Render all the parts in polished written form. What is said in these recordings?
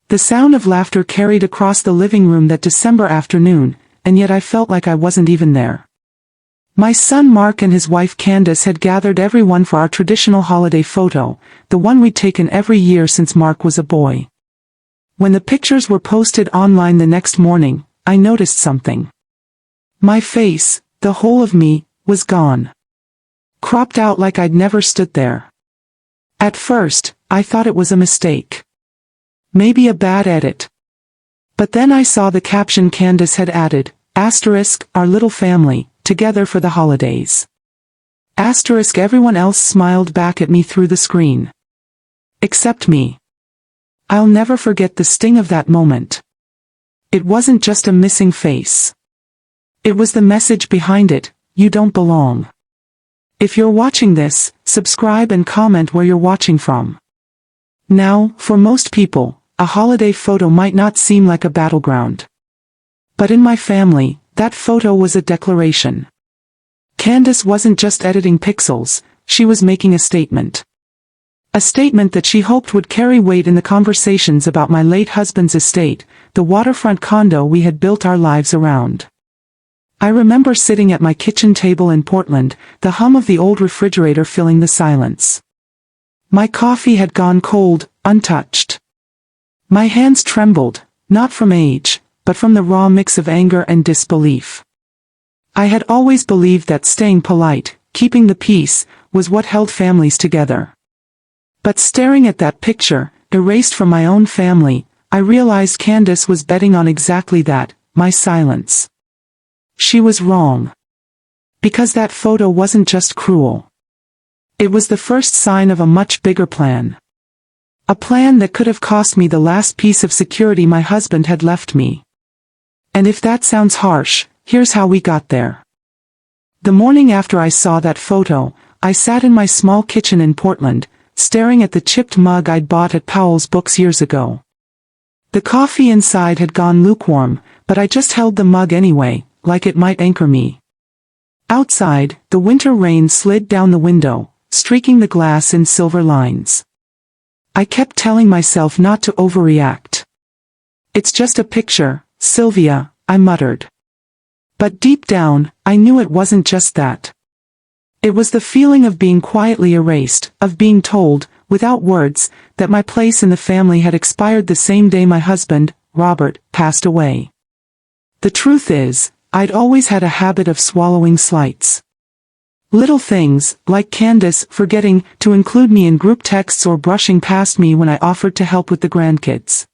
The sound of laughter carried across the living room that December afternoon, and yet I felt like I wasn't even there. My son Mark and his wife Candace had gathered everyone for our traditional holiday photo, the one we'd taken every year since Mark was a boy. When the pictures were posted online the next morning, I noticed something. My face, the whole of me, was gone. Cropped out like I'd never stood there. At first, I thought it was a mistake. Maybe a bad edit. But then I saw the caption Candace had added, *, our little family, together for the holidays. *, everyone else smiled back at me through the screen. Except me. I'll never forget the sting of that moment. It wasn't just a missing face. It was the message behind it, you don't belong. If you're watching this, subscribe and comment where you're watching from. Now, for most people, a holiday photo might not seem like a battleground. But in my family, that photo was a declaration. Candace wasn't just editing pixels, she was making a statement. A statement that she hoped would carry weight in the conversations about my late husband's estate, the waterfront condo we had built our lives around. I remember sitting at my kitchen table in Portland, the hum of the old refrigerator filling the silence. My coffee had gone cold, untouched. My hands trembled, not from age, but from the raw mix of anger and disbelief. I had always believed that staying polite, keeping the peace, was what held families together. But staring at that picture, erased from my own family, I realized Candace was betting on exactly that, my silence. She was wrong. Because that photo wasn't just cruel. It was the first sign of a much bigger plan. A plan that could have cost me the last piece of security my husband had left me. And if that sounds harsh, here's how we got there. The morning after I saw that photo, I sat in my small kitchen in Portland, staring at the chipped mug I'd bought at Powell's Books years ago. The coffee inside had gone lukewarm, but I just held the mug anyway, like it might anchor me. Outside, the winter rain slid down the window, streaking the glass in silver lines. I kept telling myself not to overreact. It's just a picture, Sylvia, I muttered. But deep down, I knew it wasn't just that. It was the feeling of being quietly erased, of being told, without words, that my place in the family had expired the same day my husband, Robert, passed away. The truth is, I'd always had a habit of swallowing slights. Little things, like Candace forgetting to include me in group texts or brushing past me when I offered to help with the grandkids.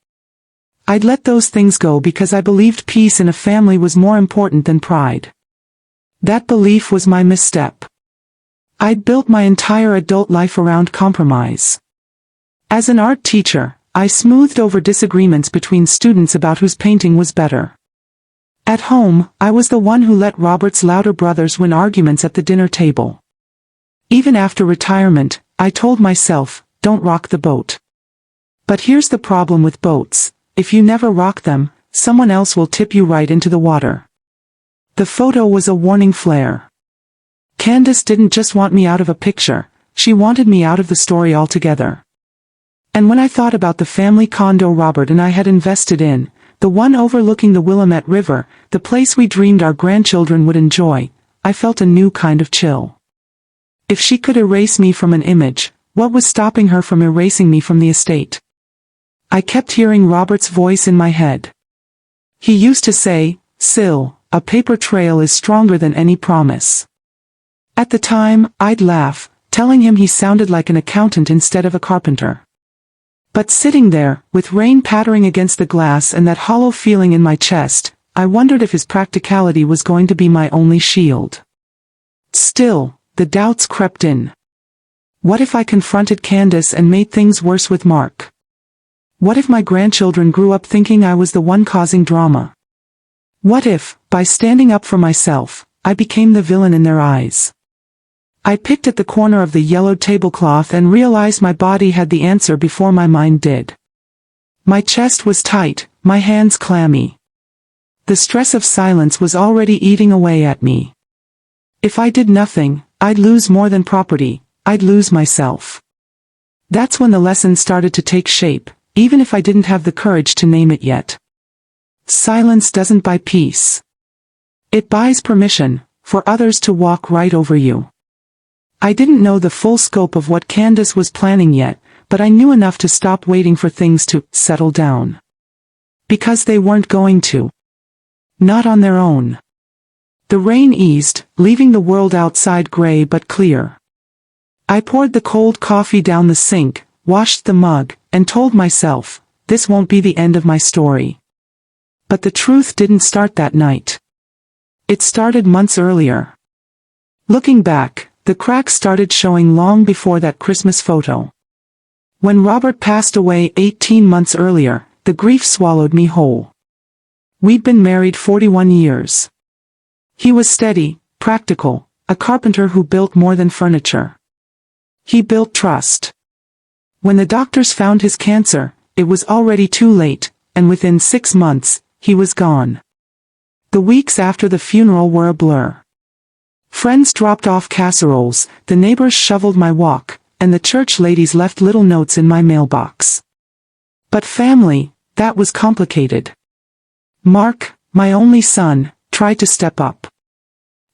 I'd let those things go because I believed peace in a family was more important than pride. That belief was my misstep. I'd built my entire adult life around compromise. As an art teacher, I smoothed over disagreements between students about whose painting was better. At home, I was the one who let Robert's louder brothers win arguments at the dinner table. Even after retirement, I told myself, don't rock the boat. But here's the problem with boats, if you never rock them, someone else will tip you right into the water. The photo was a warning flare. Candace didn't just want me out of a picture, she wanted me out of the story altogether. And when I thought about the family condo Robert and I had invested in, the one overlooking the Willamette River, the place we dreamed our grandchildren would enjoy, I felt a new kind of chill. If she could erase me from an image, what was stopping her from erasing me from the estate? I kept hearing Robert's voice in my head. He used to say, Sil, a paper trail is stronger than any promise. At the time, I'd laugh, telling him he sounded like an accountant instead of a carpenter. But sitting there, with rain pattering against the glass and that hollow feeling in my chest, I wondered if his practicality was going to be my only shield. Still, the doubts crept in. What if I confronted Candace and made things worse with Mark? What if my grandchildren grew up thinking I was the one causing drama? What if, by standing up for myself, I became the villain in their eyes? I picked at the corner of the yellowed tablecloth and realized my body had the answer before my mind did. My chest was tight, my hands clammy. The stress of silence was already eating away at me. If I did nothing, I'd lose more than property, I'd lose myself. That's when the lesson started to take shape, even if I didn't have the courage to name it yet. Silence doesn't buy peace. It buys permission for others to walk right over you. I didn't know the full scope of what Candace was planning yet, but I knew enough to stop waiting for things to settle down. Because they weren't going to. Not on their own. The rain eased, leaving the world outside gray but clear. I poured the cold coffee down the sink, washed the mug, and told myself, this won't be the end of my story. But the truth didn't start that night. It started months earlier. Looking back, the cracks started showing long before that Christmas photo. When Robert passed away 18 months earlier, the grief swallowed me whole. We'd been married 41 years. He was steady, practical, a carpenter who built more than furniture. He built trust. When the doctors found his cancer, it was already too late, and within 6 months, he was gone. The weeks after the funeral were a blur. Friends dropped off casseroles, the neighbors shoveled my walk, and the church ladies left little notes in my mailbox. But family, that was complicated. Mark, my only son, tried to step up.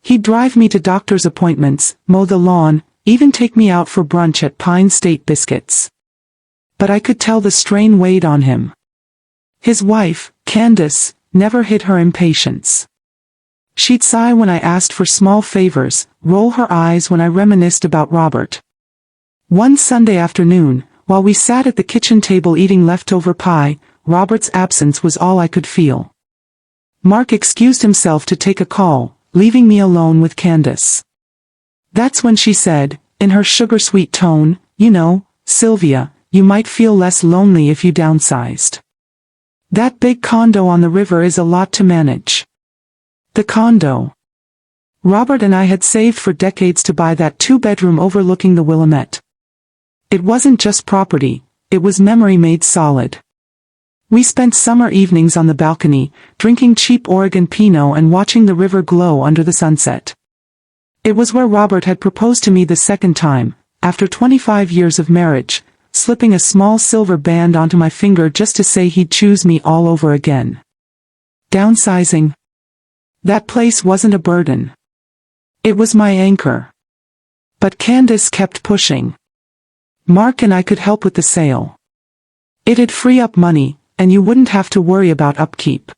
He'd drive me to doctor's appointments, mow the lawn, even take me out for brunch at Pine State Biscuits. But I could tell the strain weighed on him. His wife, Candace, never hid her impatience. She'd sigh when I asked for small favors, roll her eyes when I reminisced about Robert. One Sunday afternoon, while we sat at the kitchen table eating leftover pie, Robert's absence was all I could feel. Mark excused himself to take a call, leaving me alone with Candace. That's when she said, in her sugar-sweet tone, you know, Sylvia, you might feel less lonely if you downsized. That big condo on the river is a lot to manage. The condo. Robert and I had saved for decades to buy that 2-bedroom overlooking the Willamette. It wasn't just property, it was memory made solid. We spent summer evenings on the balcony, drinking cheap Oregon Pinot and watching the river glow under the sunset. It was where Robert had proposed to me the second time, after 25 years of marriage, slipping a small silver band onto my finger just to say he'd choose me all over again. Downsizing. That place wasn't a burden. It was my anchor. But Candace kept pushing. Mark and I could help with the sale. It'd free up money, and you wouldn't have to worry about upkeep.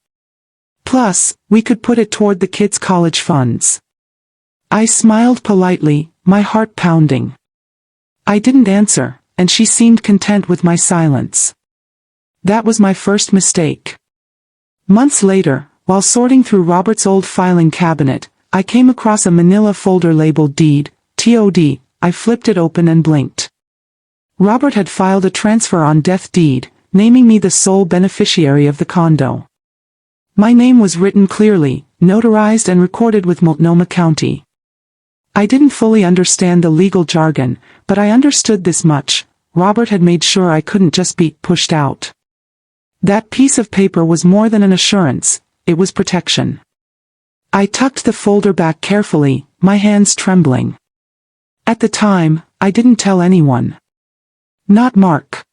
Plus, we could put it toward the kids' college funds. I smiled politely, my heart pounding. I didn't answer, and she seemed content with my silence. That was my first mistake. Months later, while sorting through Robert's old filing cabinet, I came across a manila folder labeled Deed, TOD. I flipped it open and blinked. Robert had filed a transfer on death deed, naming me the sole beneficiary of the condo. My name was written clearly, notarized and recorded with Multnomah County. I didn't fully understand the legal jargon, but I understood this much: Robert had made sure I couldn't just be pushed out. That piece of paper was more than an assurance, it was protection. I tucked the folder back carefully, my hands trembling. At the time, I didn't tell anyone. Not Mark.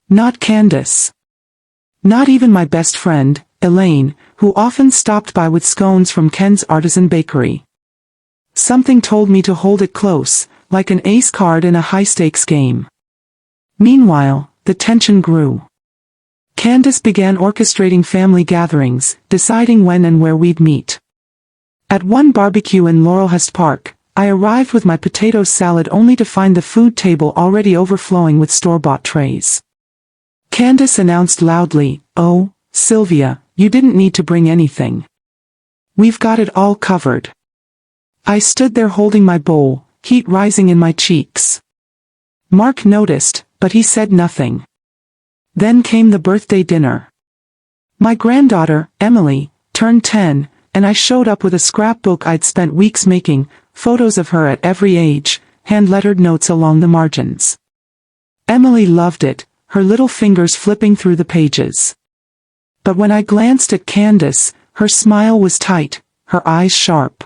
Not Candace. Not even my best friend, Elaine, who often stopped by with scones from Ken's Artisan Bakery. Something told me to hold it close, like an ace card in a high-stakes game. Meanwhile, the tension grew. Candace began orchestrating family gatherings, deciding when and where we'd meet. At one barbecue in Laurelhurst Park, I arrived with my potato salad only to find the food table already overflowing with store-bought trays. Candace announced loudly, "Oh, Sylvia, you didn't need to bring anything. We've got it all covered." I stood there holding my bowl, heat rising in my cheeks. Mark noticed, but he said nothing. Then came the birthday dinner. My granddaughter, Emily, turned 10, and I showed up with a scrapbook I'd spent weeks making, photos of her at every age, hand-lettered notes along the margins. Emily loved it, her little fingers flipping through the pages. But when I glanced at Candace, her smile was tight, her eyes sharp.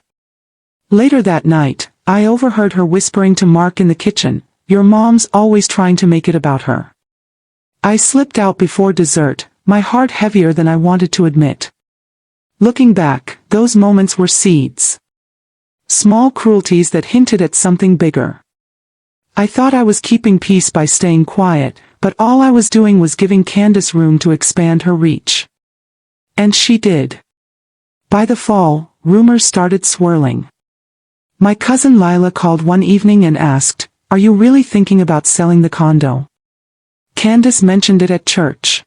Later that night, I overheard her whispering to Mark in the kitchen, "Your mom's always trying to make it about her." I slipped out before dessert, my heart heavier than I wanted to admit. Looking back, those moments were seeds. Small cruelties that hinted at something bigger. I thought I was keeping peace by staying quiet, but all I was doing was giving Candace room to expand her reach. And she did. By the fall, rumors started swirling. My cousin Lila called one evening and asked, "Are you really thinking about selling the condo?" Candace mentioned it at church.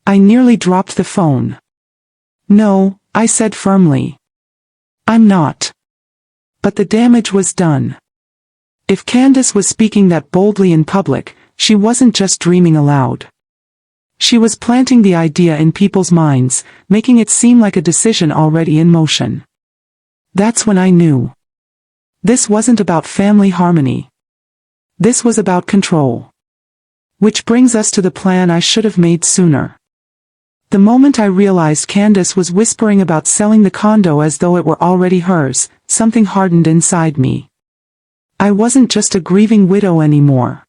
I nearly dropped the phone. "No," I said firmly. "I'm not." But the damage was done. If Candace was speaking that boldly in public, she wasn't just dreaming aloud. She was planting the idea in people's minds, making it seem like a decision already in motion. That's when I knew. This wasn't about family harmony. This was about control. Which brings us to the plan I should have made sooner. The moment I realized Candace was whispering about selling the condo as though it were already hers, something hardened inside me. I wasn't just a grieving widow anymore.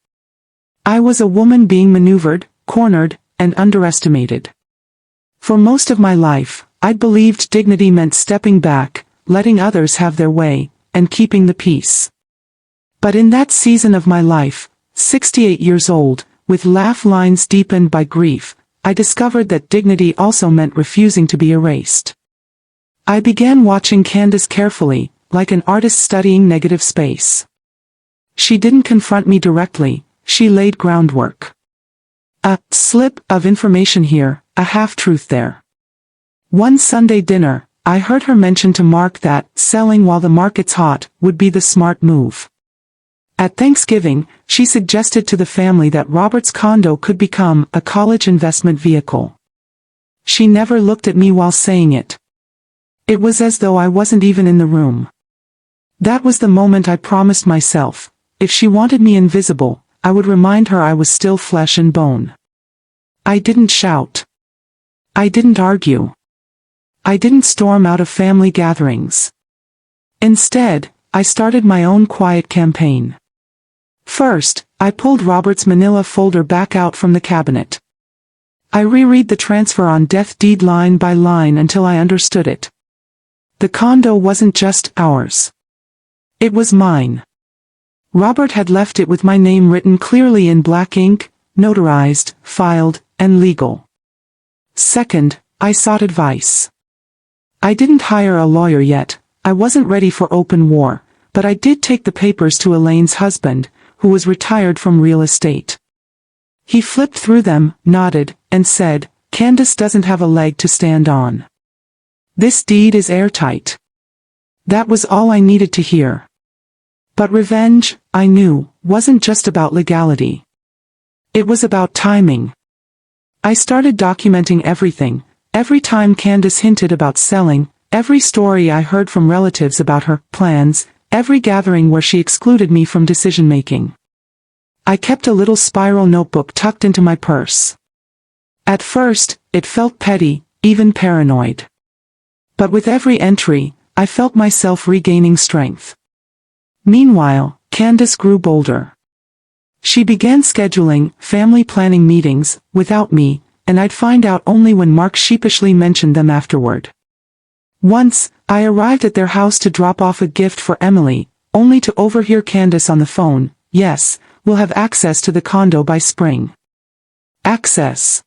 I was a woman being maneuvered, cornered, and underestimated. For most of my life, I'd believed dignity meant stepping back, letting others have their way, and keeping the peace. But in that season of my life, 68 years old, with laugh lines deepened by grief, I discovered that dignity also meant refusing to be erased. I began watching Candace carefully, like an artist studying negative space. She didn't confront me directly, she laid groundwork. A slip of information here, a half-truth there. One Sunday dinner, I heard her mention to Mark that selling while the market's hot would be the smart move. At Thanksgiving, she suggested to the family that Robert's condo could become a college investment vehicle. She never looked at me while saying it. It was as though I wasn't even in the room. That was the moment I promised myself, if she wanted me invisible, I would remind her I was still flesh and bone. I didn't shout. I didn't argue. I didn't storm out of family gatherings. Instead, I started my own quiet campaign. First, I pulled Robert's manila folder back out from the cabinet. I reread the transfer on death deed line by line until I understood it. The condo wasn't just ours. It was mine. Robert had left it with my name written clearly in black ink, notarized, filed, and legal. Second, I sought advice. I didn't hire a lawyer yet, I wasn't ready for open war, but I did take the papers to Elaine's husband, who was retired from real estate. He flipped through them, nodded, and said, "Candace doesn't have a leg to stand on. This deed is airtight." That was all I needed to hear. But revenge, I knew, wasn't just about legality. It was about timing. I started documenting everything, every time Candace hinted about selling, every story I heard from relatives about her plans, every gathering where she excluded me from decision-making. I kept a little spiral notebook tucked into my purse. At first, it felt petty, even paranoid. But with every entry, I felt myself regaining strength. Meanwhile, Candace grew bolder. She began scheduling family planning meetings, without me, and I'd find out only when Mark sheepishly mentioned them afterward. Once, I arrived at their house to drop off a gift for Emily, only to overhear Candace on the phone, "Yes, we'll have access to the condo by spring." Access.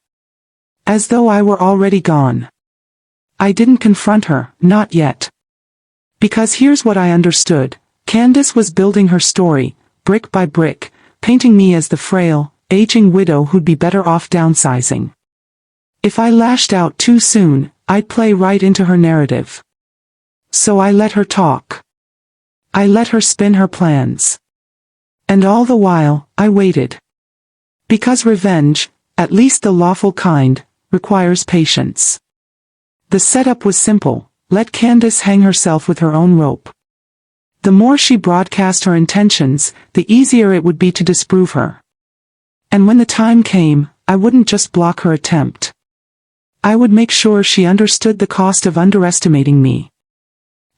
As though I were already gone. I didn't confront her, not yet. Because here's what I understood, Candace was building her story, brick by brick, painting me as the frail, aging widow who'd be better off downsizing. If I lashed out too soon, I'd play right into her narrative. So I let her talk. I let her spin her plans. And all the while, I waited. Because revenge, at least the lawful kind, requires patience. The setup was simple, let Candace hang herself with her own rope. The more she broadcast her intentions, the easier it would be to disprove her. And when the time came, I wouldn't just block her attempt. I would make sure she understood the cost of underestimating me.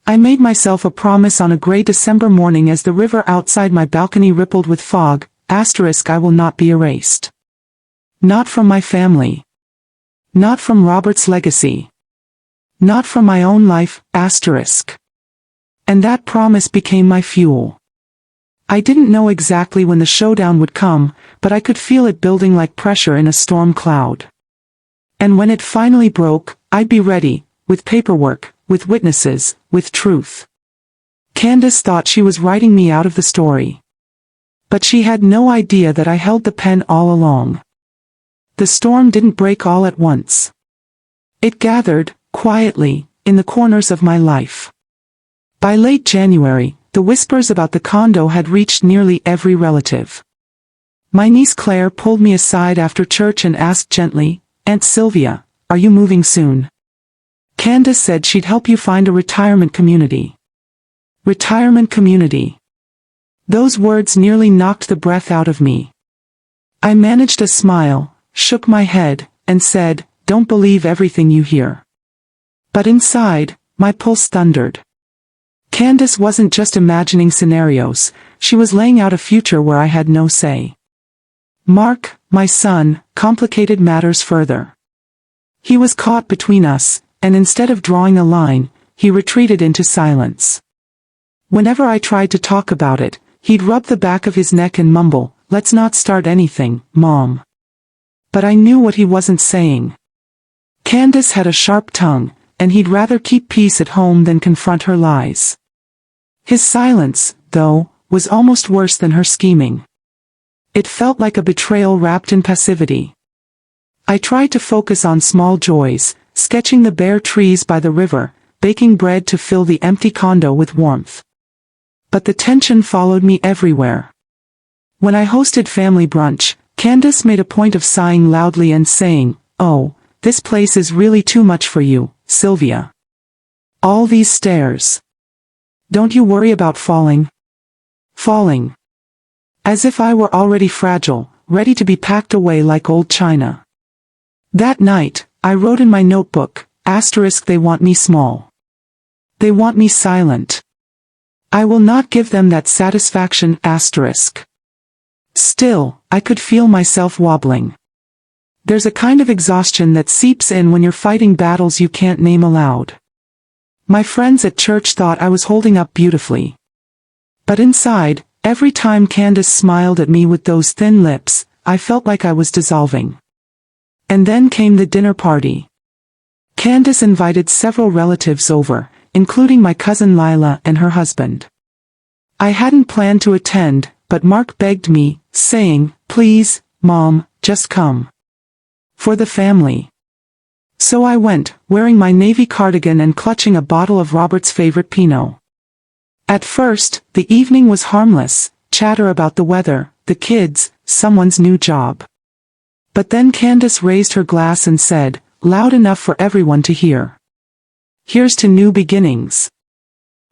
I made myself a promise on a gray December morning as the river outside my balcony rippled with fog, *I will not be erased. Not from my family. Not from Robert's legacy. Not from my own life, asterisk. And that promise became my fuel. I didn't know exactly when the showdown would come, but I could feel it building like pressure in a storm cloud. And when it finally broke, I'd be ready, with paperwork, with witnesses, with truth. Candace thought she was writing me out of the story. But she had no idea that I held the pen all along. The storm didn't break all at once. It gathered, quietly, in the corners of my life. By late January, the whispers about the condo had reached nearly every relative. My niece Claire pulled me aside after church and asked gently, "Aunt Sylvia, are you moving soon?" Candace said she'd help you find a retirement community. Retirement community. Those words nearly knocked the breath out of me. I managed a smile, shook my head, and said, "Don't believe everything you hear." But inside, my pulse thundered. Candace wasn't just imagining scenarios, she was laying out a future where I had no say. Mark, my son, complicated matters further. He was caught between us, and instead of drawing a line, he retreated into silence. Whenever I tried to talk about it, he'd rub the back of his neck and mumble, "Let's not start anything, Mom." But I knew what he wasn't saying. Candace had a sharp tongue, and he'd rather keep peace at home than confront her lies. His silence, though, was almost worse than her scheming. It felt like a betrayal wrapped in passivity. I tried to focus on small joys, sketching the bare trees by the river, baking bread to fill the empty condo with warmth. But the tension followed me everywhere. When I hosted family brunch, Candace made a point of sighing loudly and saying, "Oh, this place is really too much for you, Sylvia. All these stairs. Don't you worry about falling?" Falling. As if I were already fragile, ready to be packed away like old china. That night, I wrote in my notebook, asterisk, "They want me small. They want me silent. I will not give them that satisfaction, asterisk." Still, I could feel myself wobbling. There's a kind of exhaustion that seeps in when you're fighting battles you can't name aloud. My friends at church thought I was holding up beautifully. But inside, every time Candace smiled at me with those thin lips, I felt like I was dissolving. And then came the dinner party. Candace invited several relatives over, including my cousin Lila and her husband. I hadn't planned to attend, but Mark begged me, saying, "Please, Mom, just come. For the family." So I went, wearing my navy cardigan and clutching a bottle of Robert's favorite Pinot. At first, the evening was harmless, chatter about the weather, the kids, someone's new job. But then Candace raised her glass and said, loud enough for everyone to hear, "Here's to new beginnings.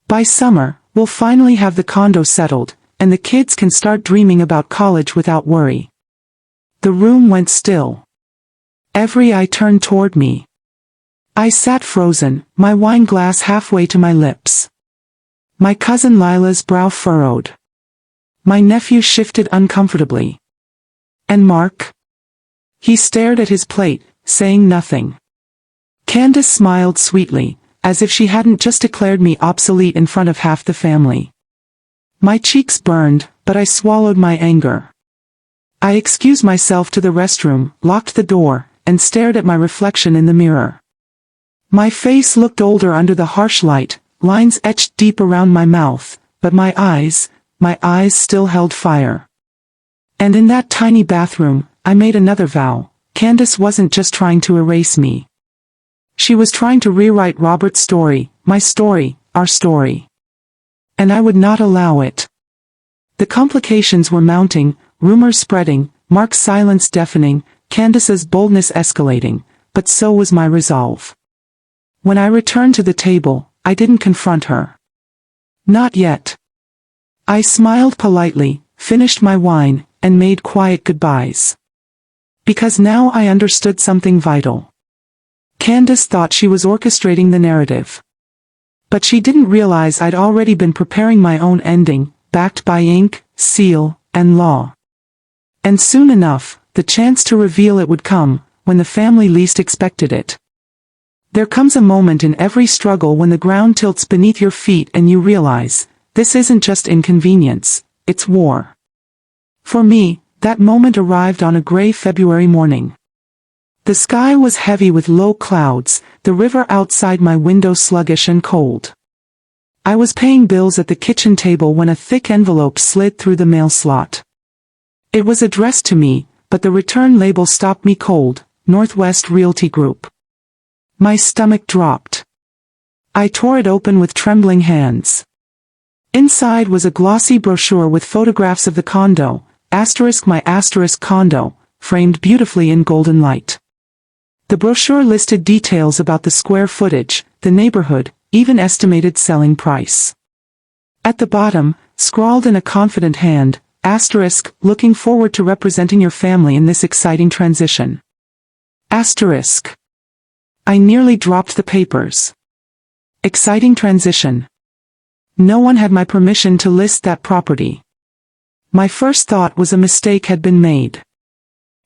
By summer, we'll finally have the condo settled, and the kids can start dreaming about college without worry." The room went still. Every eye turned toward me. I sat frozen, my wine glass halfway to my lips. My cousin Lila's brow furrowed. My nephew shifted uncomfortably. And Mark? He stared at his plate, saying nothing. Candace smiled sweetly, as if she hadn't just declared me obsolete in front of half the family. My cheeks burned, but I swallowed my anger. I excused myself to the restroom, locked the door, and stared at my reflection in the mirror. My face looked older under the harsh light, lines etched deep around my mouth, but my eyes still held fire. And in that tiny bathroom, I made another vow. Candace wasn't just trying to erase me. She was trying to rewrite Robert's story, my story, our story. And I would not allow it. The complications were mounting, rumors spreading, Mark's silence deafening, Candace's boldness escalating, but so was my resolve. When I returned to the table, I didn't confront her. Not yet. I smiled politely, finished my wine, and made quiet goodbyes. Because now I understood something vital. Candace thought she was orchestrating the narrative. But she didn't realize I'd already been preparing my own ending, backed by ink, seal, and law. And soon enough, the chance to reveal it would come, when the family least expected it. There comes a moment in every struggle when the ground tilts beneath your feet and you realize, this isn't just inconvenience, it's war. For me, that moment arrived on a gray February morning. The sky was heavy with low clouds, the river outside my window sluggish and cold. I was paying bills at the kitchen table when a thick envelope slid through the mail slot. It was addressed to me, but the return label stopped me cold, Northwest Realty Group. My stomach dropped. I tore it open with trembling hands. Inside was a glossy brochure with photographs of the condo, *my condo, framed beautifully in golden light. The brochure listed details about the square footage, the neighborhood, even estimated selling price. At the bottom, scrawled in a confident hand, *, looking forward to representing your family in this exciting transition. I nearly dropped the papers. Exciting transition. No one had my permission to list that property. My first thought was a mistake had been made.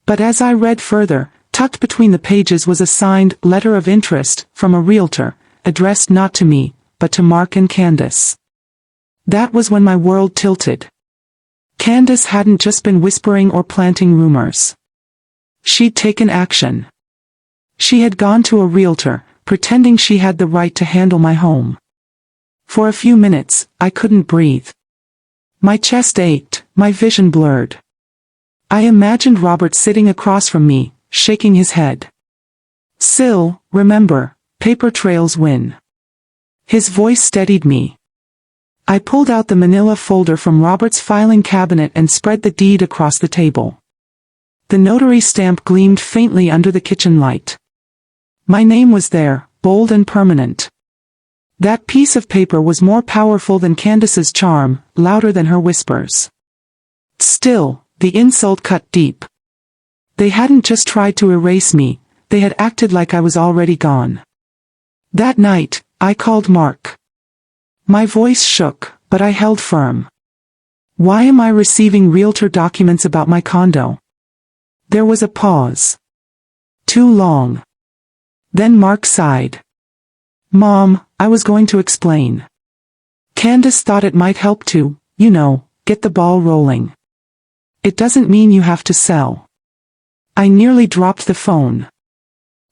But as I read further, tucked between the pages was a signed letter of interest from a realtor, addressed not to me, but to Mark and Candace. That was when my world tilted. Candace hadn't just been whispering or planting rumors. She'd taken action. She had gone to a realtor, pretending she had the right to handle my home. For a few minutes, I couldn't breathe. My chest ached, my vision blurred. I imagined Robert sitting across from me, shaking his head. "Sil, remember, paper trails win." His voice steadied me. I pulled out the manila folder from Robert's filing cabinet and spread the deed across the table. The notary stamp gleamed faintly under the kitchen light. My name was there, bold and permanent. That piece of paper was more powerful than Candace's charm, louder than her whispers. Still, the insult cut deep. They hadn't just tried to erase me, they had acted like I was already gone. That night, I called Mark. My voice shook, but I held firm. Why am I receiving realtor documents about my condo? There was a pause. Too long. Then Mark sighed. Mom, I was going to explain. Candace thought it might help to, get the ball rolling. It doesn't mean you have to sell. I nearly dropped the phone.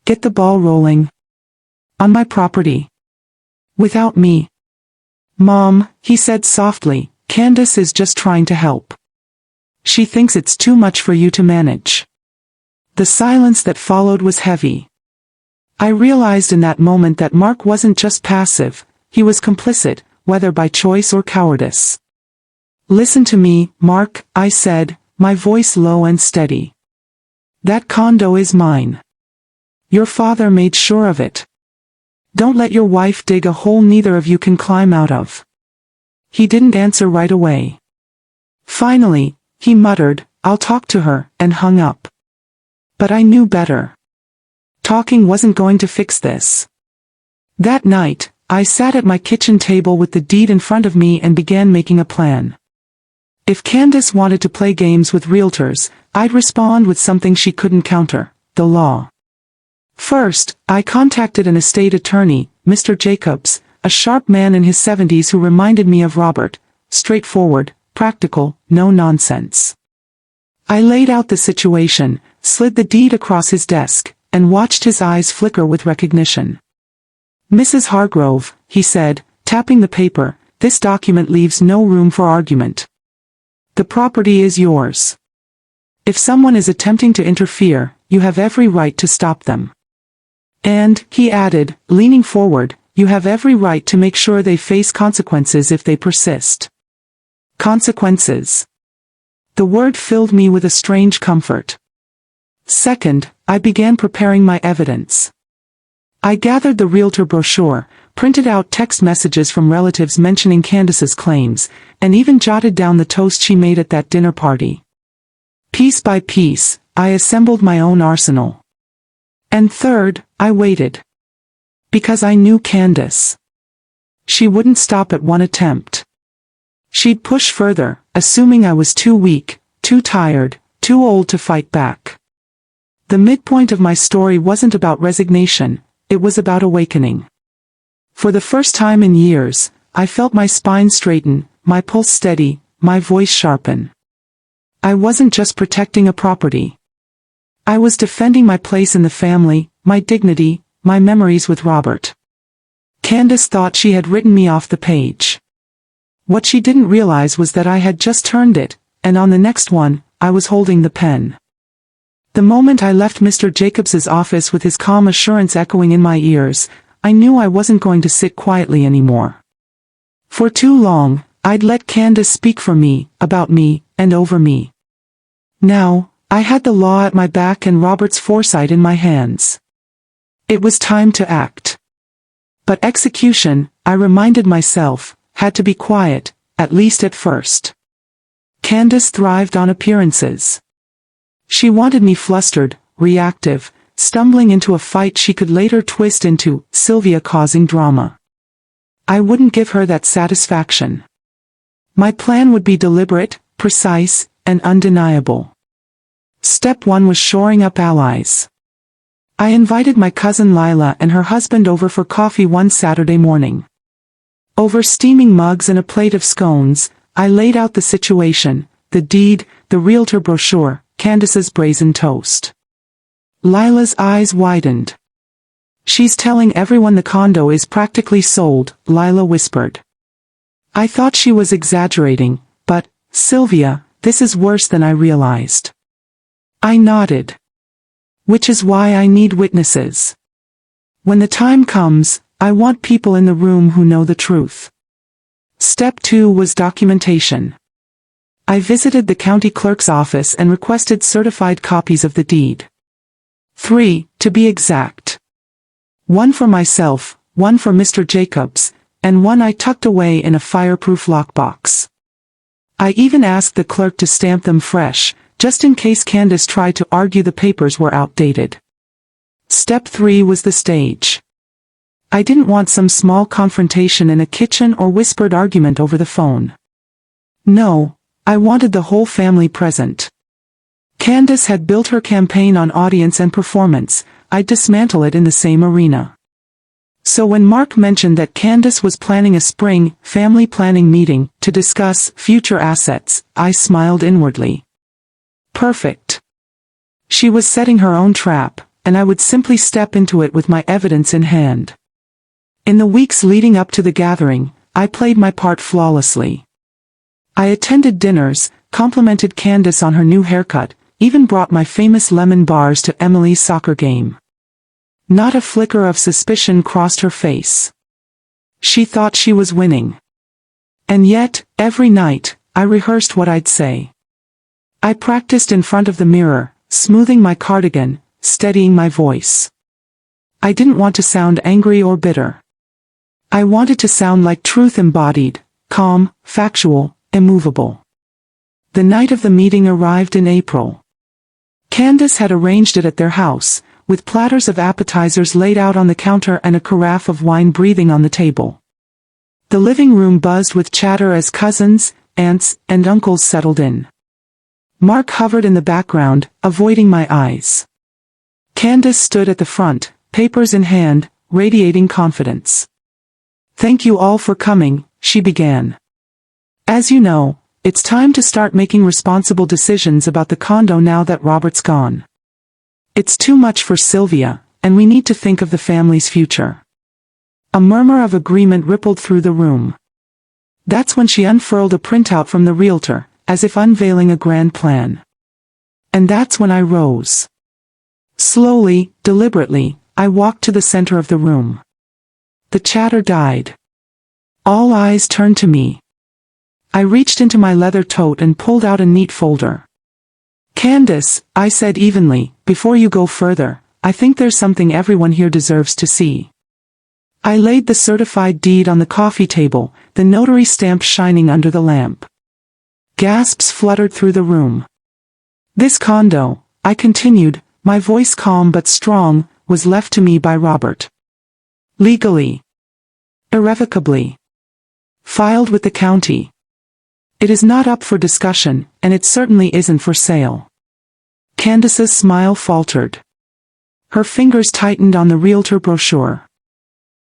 Get the ball rolling. On my property. Without me. Mom, he said softly, Candace is just trying to help. She thinks it's too much for you to manage. The silence that followed was heavy. I realized in that moment that Mark wasn't just passive, he was complicit, whether by choice or cowardice. Listen to me, Mark, I said, my voice low and steady. That condo is mine. Your father made sure of it. Don't let your wife dig a hole neither of you can climb out of. He didn't answer right away. Finally, he muttered, I'll talk to her, and hung up. But I knew better. Talking wasn't going to fix this. That night, I sat at my kitchen table with the deed in front of me and began making a plan. If Candace wanted to play games with realtors, I'd respond with something she couldn't counter, the law. First, I contacted an estate attorney, Mr. Jacobs, a sharp man in his 70s who reminded me of Robert, straightforward, practical, no nonsense. I laid out the situation, slid the deed across his desk, and watched his eyes flicker with recognition. Mrs. Hargrove, he said, tapping the paper, this document leaves no room for argument. The property is yours. If someone is attempting to interfere, you have every right to stop them. And, he added, leaning forward, you have every right to make sure they face consequences if they persist. Consequences. The word filled me with a strange comfort. Second, I began preparing my evidence. I gathered the realtor brochure, printed out text messages from relatives mentioning Candace's claims, and even jotted down the toast she made at that dinner party. Piece by piece, I assembled my own arsenal. And third, I waited. Because I knew Candace. She wouldn't stop at one attempt. She'd push further, assuming I was too weak, too tired, too old to fight back. The midpoint of my story wasn't about resignation, it was about awakening. For the first time in years, I felt my spine straighten, my pulse steady, my voice sharpen. I wasn't just protecting a property. I was defending my place in the family, my dignity, my memories with Robert. Candace thought she had written me off the page. What she didn't realize was that I had just turned it, and on the next one, I was holding the pen. The moment I left Mr. Jacobs's office with his calm assurance echoing in my ears, I knew I wasn't going to sit quietly anymore. For too long, I'd let Candace speak for me, about me, and over me. Now, I had the law at my back and Robert's foresight in my hands. It was time to act. But execution, I reminded myself, had to be quiet, at least at first. Candace thrived on appearances. She wanted me flustered, reactive, stumbling into a fight she could later twist into Sylvia causing drama. I wouldn't give her that satisfaction. My plan would be deliberate, precise, and undeniable. Step 1 was shoring up allies. I invited my cousin Lila and her husband over for coffee one Saturday morning. Over steaming mugs and a plate of scones, I laid out the situation, the deed, the realtor brochure, Candace's brazen toast. Lila's eyes widened. "She's telling everyone the condo is practically sold," Lila whispered. I thought she was exaggerating, but, "Sylvia, this is worse than I realized." I nodded. "Which is why I need witnesses. When the time comes, I want people in the room who know the truth." Step 2 was documentation. I visited the county clerk's office and requested certified copies of the deed. 3, to be exact. One for myself, one for Mr. Jacobs, and one I tucked away in a fireproof lockbox. I even asked the clerk to stamp them fresh, just in case Candace tried to argue the papers were outdated. Step 3 was the stage. I didn't want some small confrontation in a kitchen or whispered argument over the phone. No, I wanted the whole family present. Candace had built her campaign on audience and performance, I'd dismantle it in the same arena. So when Mark mentioned that Candace was planning a spring, family planning meeting, to discuss future assets, I smiled inwardly. Perfect. She was setting her own trap, and I would simply step into it with my evidence in hand. In the weeks leading up to the gathering, I played my part flawlessly. I attended dinners, complimented Candace on her new haircut, even brought my famous lemon bars to Emily's soccer game. Not a flicker of suspicion crossed her face. She thought she was winning. And yet, every night, I rehearsed what I'd say. I practiced in front of the mirror, smoothing my cardigan, steadying my voice. I didn't want to sound angry or bitter. I wanted to sound like truth embodied, calm, factual, immovable. The night of the meeting arrived in April. Candace had arranged it at their house, with platters of appetizers laid out on the counter and a carafe of wine breathing on the table. The living room buzzed with chatter as cousins, aunts, and uncles settled in. Mark hovered in the background, avoiding my eyes. Candace stood at the front, papers in hand, radiating confidence. "Thank you all for coming," she began. "As you know, it's time to start making responsible decisions about the condo now that Robert's gone. It's too much for Sylvia, and we need to think of the family's future." A murmur of agreement rippled through the room. That's when she unfurled a printout from the realtor, as if unveiling a grand plan. And that's when I rose. Slowly, deliberately, I walked to the center of the room. The chatter died. All eyes turned to me. I reached into my leather tote and pulled out a neat folder. "Candace," I said evenly, "before you go further, I think there's something everyone here deserves to see." I laid the certified deed on the coffee table, the notary stamp shining under the lamp. Gasps fluttered through the room. "This condo," I continued, my voice calm but strong, "was left to me by Robert. Legally. Irrevocably. Filed with the county. It is not up for discussion, and it certainly isn't for sale. Candace's smile faltered. Her fingers tightened on the realtor brochure.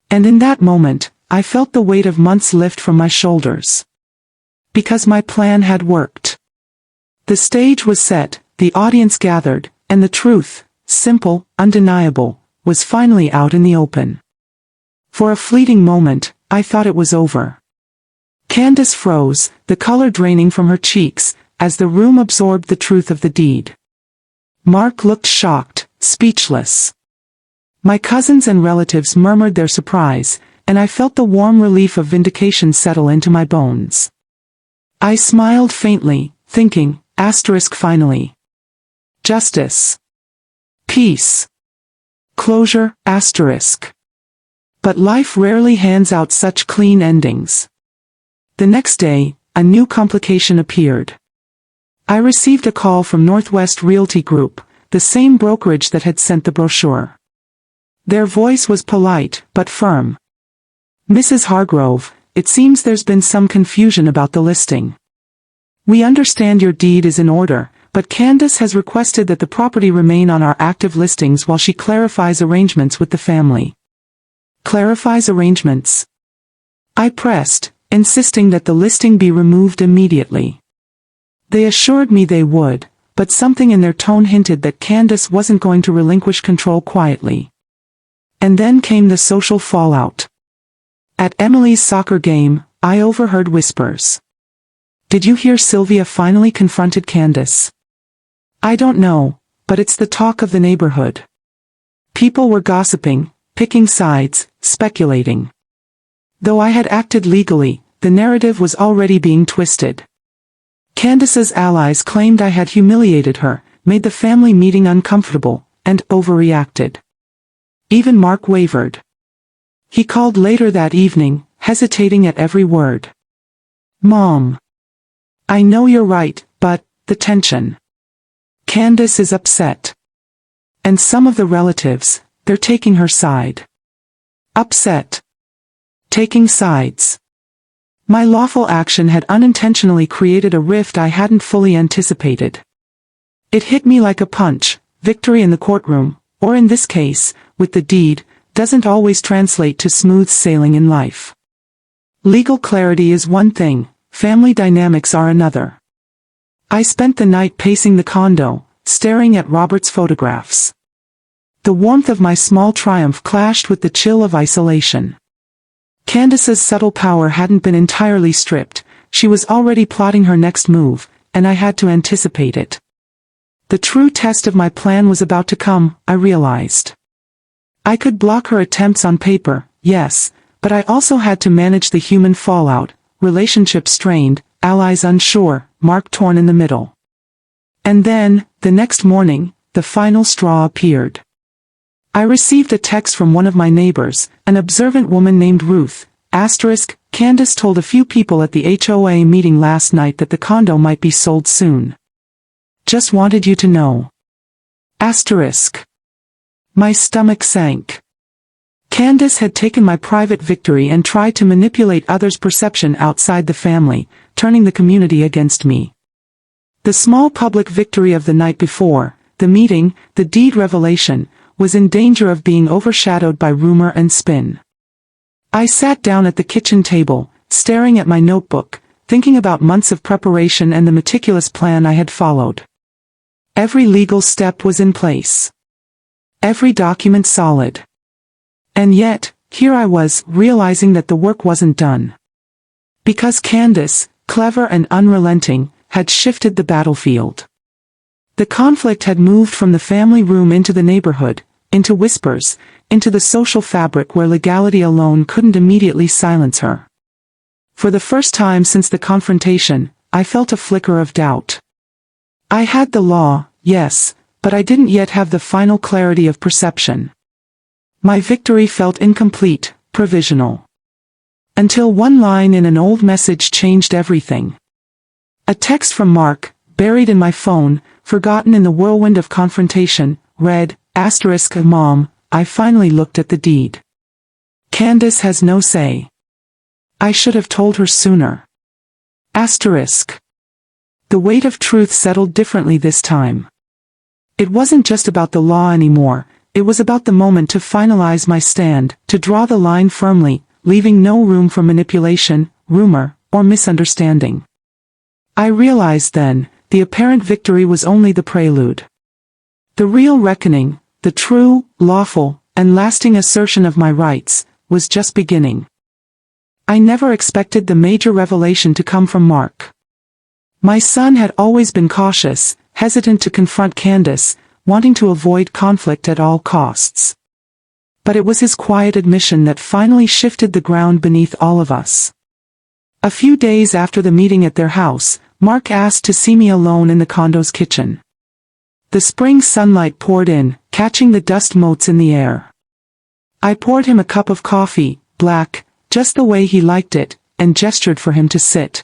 And in that moment, I felt the weight of months lift from my shoulders. Because my plan had worked. The stage was set, the audience gathered, and the truth, simple, undeniable, was finally out in the open. For a fleeting moment, I thought it was over. Candace froze, the color draining from her cheeks, as the room absorbed the truth of the deed. Mark looked shocked, speechless. My cousins and relatives murmured their surprise, and I felt the warm relief of vindication settle into my bones. I smiled faintly, thinking, finally. Justice. Peace. Closure, But life rarely hands out such clean endings. The next day, a new complication appeared. I received a call from Northwest Realty Group, the same brokerage that had sent the brochure. Their voice was polite, but firm. Mrs. Hargrove, it seems there's been some confusion about the listing. We understand your deed is in order, but Candace has requested that the property remain on our active listings while she clarifies arrangements with the family. Clarifies arrangements? I pressed, insisting that the listing be removed immediately. They assured me they would, but something in their tone hinted that Candace wasn't going to relinquish control quietly. And then came the social fallout. At Emily's soccer game, I overheard whispers. Did you hear Sylvia finally confronted Candace? I don't know, but it's the talk of the neighborhood. People were gossiping, picking sides, speculating. Though I had acted legally, the narrative was already being twisted. Candace's allies claimed I had humiliated her, made the family meeting uncomfortable, and overreacted. Even Mark wavered. He called later that evening, hesitating at every word. Mom. I know you're right, but, the tension. Candace is upset. And some of the relatives, they're taking her side. Upset. Taking sides. My lawful action had unintentionally created a rift I hadn't fully anticipated. It hit me like a punch. Victory in the courtroom, or in this case, with the deed, doesn't always translate to smooth sailing in life. Legal clarity is one thing, family dynamics are another. I spent the night pacing the condo, staring at Robert's photographs. The warmth of my small triumph clashed with the chill of isolation. Candace's subtle power hadn't been entirely stripped, she was already plotting her next move, and I had to anticipate it. The true test of my plan was about to come, I realized. I could block her attempts on paper, yes, but I also had to manage the human fallout, relationships strained, allies unsure, Mark torn in the middle. And then, the next morning, the final straw appeared. I received a text from one of my neighbors, an observant woman named Ruth, Candace told a few people at the HOA meeting last night that the condo might be sold soon. Just wanted you to know. My stomach sank. Candace had taken my private victory and tried to manipulate others' perception outside the family, turning the community against me. The small public victory of the night before, the meeting, the deed revelation, was in danger of being overshadowed by rumor and spin. I sat down at the kitchen table, staring at my notebook, thinking about months of preparation and the meticulous plan I had followed. Every legal step was in place. Every document solid. And yet, here I was, realizing that the work wasn't done. Because Candace, clever and unrelenting, had shifted the battlefield. The conflict had moved from the family room into the neighborhood, into whispers, into the social fabric where legality alone couldn't immediately silence her. For the first time since the confrontation, I felt a flicker of doubt. I had the law, yes, but I didn't yet have the final clarity of perception. My victory felt incomplete, provisional. Until one line in an old message changed everything. A text from Mark, buried in my phone, forgotten in the whirlwind of confrontation, read, Mom, I finally looked at the deed. Candace has no say. I should have told her sooner. The weight of truth settled differently this time. It wasn't just about the law anymore, it was about the moment to finalize my stand, to draw the line firmly, leaving no room for manipulation, rumor, or misunderstanding. I realized then, the apparent victory was only the prelude. The real reckoning, the true, lawful, and lasting assertion of my rights, was just beginning. I never expected the major revelation to come from Mark. My son had always been cautious, hesitant to confront Candace, wanting to avoid conflict at all costs. But it was his quiet admission that finally shifted the ground beneath all of us. A few days after the meeting at their house, Mark asked to see me alone in the condo's kitchen. The spring sunlight poured in, catching the dust motes in the air. I poured him a cup of coffee, black, just the way he liked it, and gestured for him to sit.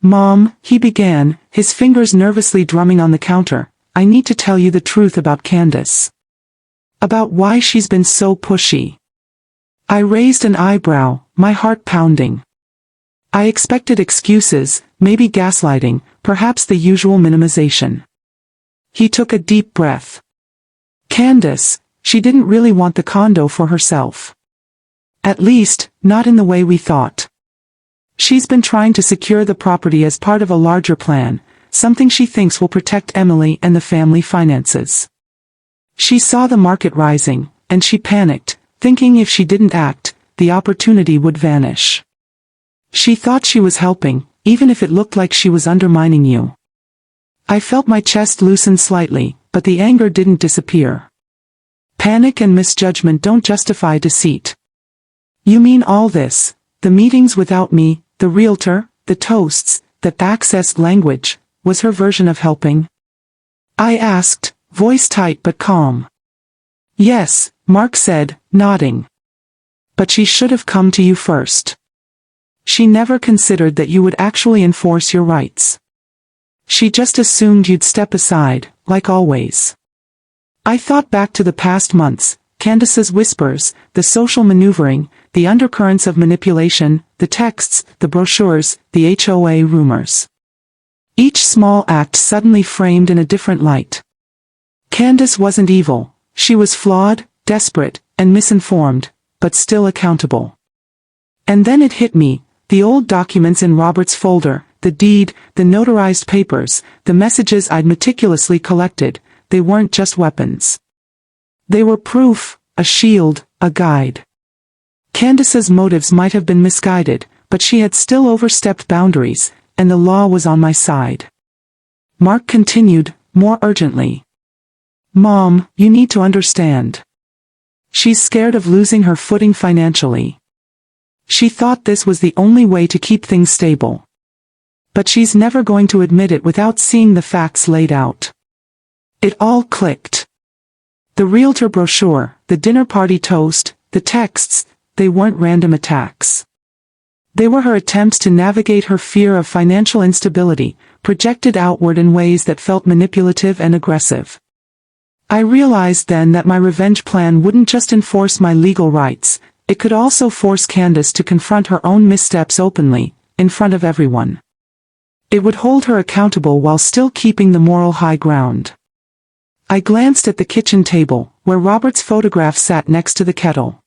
"Mom," he began, his fingers nervously drumming on the counter, "I need to tell you the truth about Candace. About why she's been so pushy." I raised an eyebrow, my heart pounding. I expected excuses, maybe gaslighting, perhaps the usual minimization. He took a deep breath. "Candace, she didn't really want the condo for herself. At least, not in the way we thought. She's been trying to secure the property as part of a larger plan, something she thinks will protect Emily and the family finances. She saw the market rising, and she panicked, thinking if she didn't act, the opportunity would vanish. She thought she was helping, even if it looked like she was undermining you." I felt my chest loosen slightly, but the anger didn't disappear. Panic and misjudgment don't justify deceit. "You mean all this, the meetings without me, the realtor, the toasts, the accessed language, was her version of helping?" I asked, voice tight but calm. "Yes," Mark said, nodding. "But she should have come to you first. She never considered that you would actually enforce your rights. She just assumed you'd step aside, like always." I thought back to the past months, Candace's whispers, the social maneuvering, the undercurrents of manipulation, the texts, the brochures, the HOA rumors. Each small act suddenly framed in a different light. Candace wasn't evil, she was flawed, desperate, and misinformed, but still accountable. And then it hit me, the old documents in Robert's folder, the deed, the notarized papers, the messages I'd meticulously collected, they weren't just weapons. They were proof, a shield, a guide. Candace's motives might have been misguided, but she had still overstepped boundaries, and the law was on my side. Mark continued, more urgently. "Mom, you need to understand. She's scared of losing her footing financially. She thought this was the only way to keep things stable. But she's never going to admit it without seeing the facts laid out." It all clicked. The realtor brochure, the dinner party toast, the texts, they weren't random attacks. They were her attempts to navigate her fear of financial instability, projected outward in ways that felt manipulative and aggressive. I realized then that my revenge plan wouldn't just enforce my legal rights, it could also force Candace to confront her own missteps openly, in front of everyone. It would hold her accountable while still keeping the moral high ground. I glanced at the kitchen table, where Robert's photograph sat next to the kettle.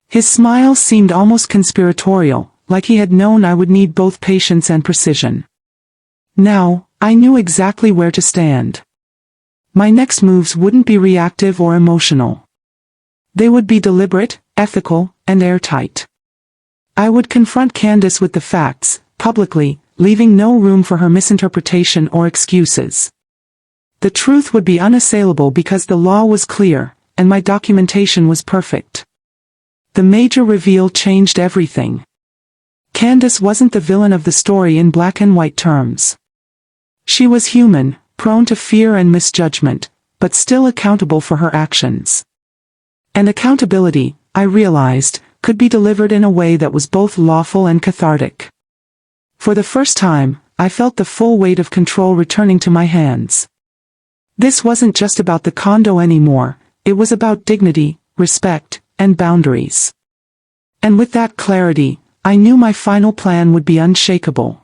His smile seemed almost conspiratorial, like he had known I would need both patience and precision. Now, I knew exactly where to stand. My next moves wouldn't be reactive or emotional. They would be deliberate, ethical, and airtight. I would confront Candace with the facts, publicly, leaving no room for her misinterpretation or excuses. The truth would be unassailable because the law was clear, and my documentation was perfect. The major reveal changed everything. Candace wasn't the villain of the story in black and white terms. She was human, prone to fear and misjudgment, but still accountable for her actions. And accountability, I realized, could be delivered in a way that was both lawful and cathartic. For the first time, I felt the full weight of control returning to my hands. This wasn't just about the condo anymore, it was about dignity, respect, and boundaries. And with that clarity, I knew my final plan would be unshakable.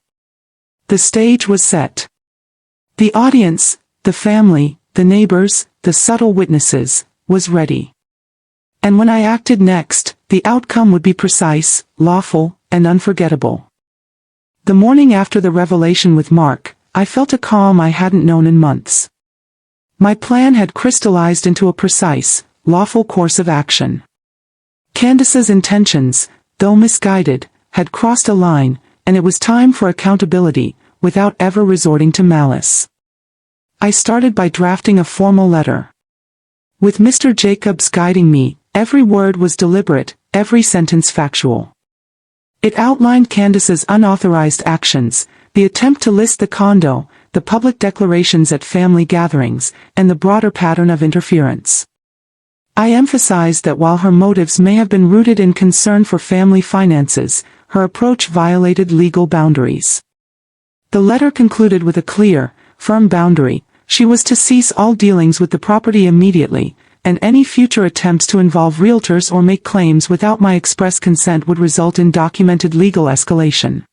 The stage was set. The audience, the family, the neighbors, the subtle witnesses, was ready. And when I acted next, the outcome would be precise, lawful, and unforgettable. The morning after the revelation with Mark, I felt a calm I hadn't known in months. My plan had crystallized into a precise, lawful course of action. Candace's intentions, though misguided, had crossed a line, and it was time for accountability, without ever resorting to malice. I started by drafting a formal letter. With Mr. Jacobs guiding me, every word was deliberate, every sentence factual. It outlined Candace's unauthorized actions, the attempt to list the condo, the public declarations at family gatherings, and the broader pattern of interference. I emphasized that while her motives may have been rooted in concern for family finances, her approach violated legal boundaries. The letter concluded with a clear, firm boundary. She was to cease all dealings with the property immediately, and any future attempts to involve realtors or make claims without my express consent would result in documented legal escalation.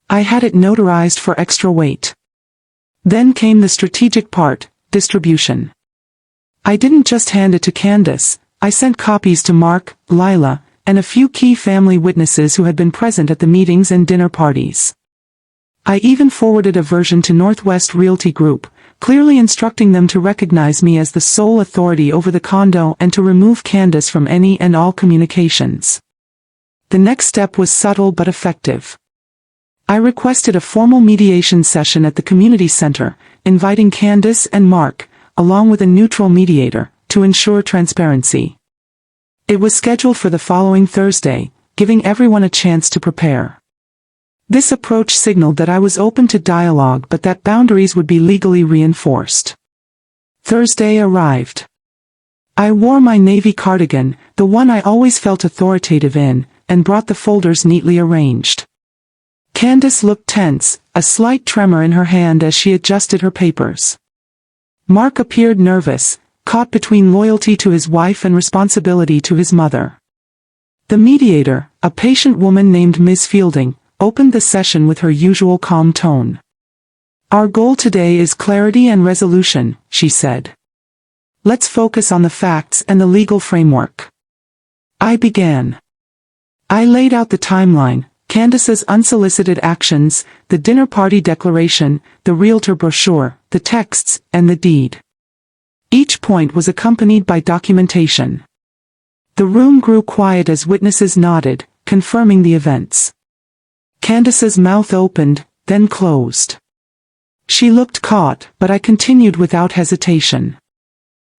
I had it notarized for extra weight. Then came the strategic part, distribution. I didn't just hand it to Candace, I sent copies to Mark, Lila, and a few key family witnesses who had been present at the meetings and dinner parties. I even forwarded a version to Northwest Realty Group, clearly instructing them to recognize me as the sole authority over the condo and to remove Candace from any and all communications. The next step was subtle but effective. I requested a formal mediation session at the community center, inviting Candace and Mark, along with a neutral mediator, to ensure transparency. It was scheduled for the following Thursday, giving everyone a chance to prepare. This approach signaled that I was open to dialogue but that boundaries would be legally reinforced. Thursday arrived. I wore my navy cardigan, the one I always felt authoritative in, and brought the folders neatly arranged. Candace looked tense, a slight tremor in her hand as she adjusted her papers. Mark appeared nervous, caught between loyalty to his wife and responsibility to his mother. The mediator, a patient woman named Ms. Fielding, opened the session with her usual calm tone. "Our goal today is clarity and resolution," she said. "Let's focus on the facts and the legal framework." I began. I laid out the timeline, Candace's unsolicited actions, the dinner party declaration, the realtor brochure, the texts, and the deed. Each point was accompanied by documentation. The room grew quiet as witnesses nodded, confirming the events. Candace's mouth opened, then closed. She looked caught, but I continued without hesitation.